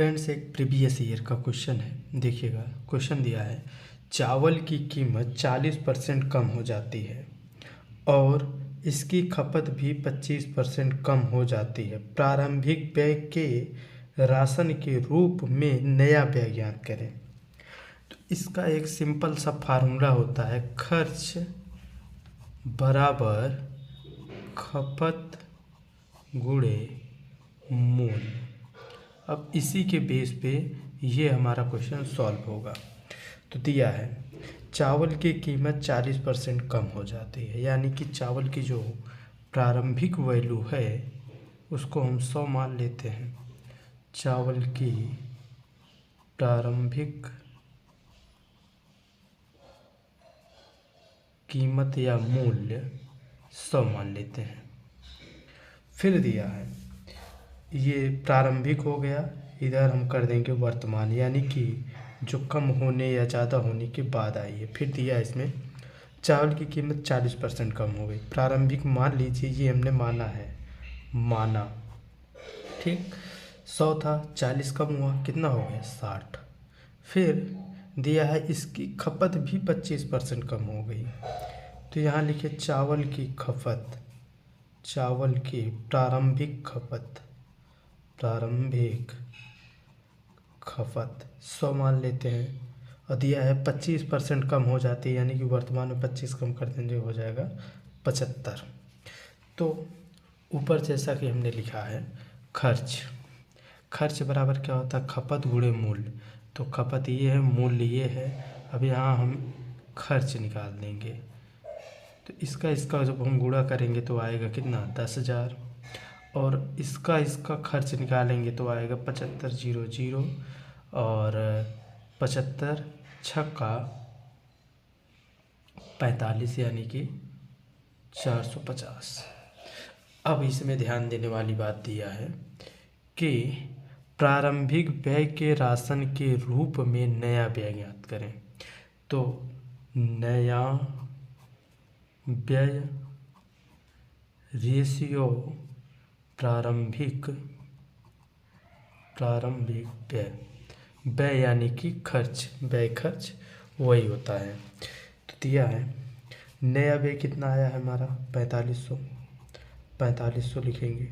Friends, एक previous year का question है। देखिएगा, क्वेश्चन दिया है चावल की कीमत 40% कम हो जाती है और इसकी खपत भी 25% कम हो जाती है। प्रारंभिक व्यय के राशन के रूप में नया व्यय ज्ञात करें। तो इसका एक सिंपल सा फार्मूला होता है, खर्च बराबर खपत गुणे मूल्य। अब इसी के बेस पे ये हमारा क्वेश्चन सॉल्व होगा। तो दिया है चावल की कीमत 40% कम हो जाती है, यानी कि चावल की जो प्रारंभिक वैल्यू है उसको हम 100 मान लेते हैं। चावल की प्रारंभिक कीमत या मूल्य 100 मान लेते हैं। फिर दिया है ये प्रारंभिक हो गया, इधर हम कर देंगे वर्तमान, यानी कि जो कम होने या ज़्यादा होने के बाद आई है। फिर दिया इसमें चावल की कीमत 40% कम हो गई। प्रारंभिक मान लीजिए, ये हमने माना है, माना ठीक। 100 था, 40 कम हुआ, कितना हो गया 60। फिर दिया है इसकी खपत भी 25% कम हो गई। तो यहाँ लिखे चावल की खपत, चावल की प्रारंभिक खपत 100 मान लेते हैं। और दिया है 25% कम हो जाती है, यानी कि वर्तमान में 25 कम कर देंगे हो जाएगा 75। तो ऊपर जैसा कि हमने लिखा है खर्च बराबर क्या होता है, खपत गुणे मूल्य। तो खपत ये है, मूल्य ये है। अब यहाँ हम खर्च निकाल देंगे, तो इसका जब हम गुणा करेंगे तो आएगा कितना 10,000, और इसका खर्च निकालेंगे तो आएगा 7500 और 75 छक्का 45, यानी कि 450। अब इसमें ध्यान देने वाली बात दिया है कि प्रारंभिक व्यय के राशन के रूप में नया व्यय ज्ञात करें। तो नया व्यय रेशियो प्रारंभिक व्यय यानी कि व्यय खर्च वही होता है। तो दिया है नया व्यय कितना आया है हमारा 4500 लिखेंगे।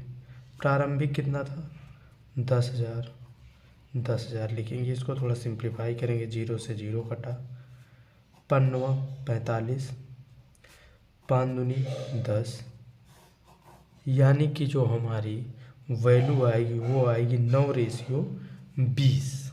प्रारंभिक कितना था 10,000 लिखेंगे। इसको थोड़ा सिंप्लीफाई करेंगे, 0 से 0 कटा, 45, 5 दूनी 10, यानी कि जो हमारी वैल्यू आएगी वो आएगी 9:20।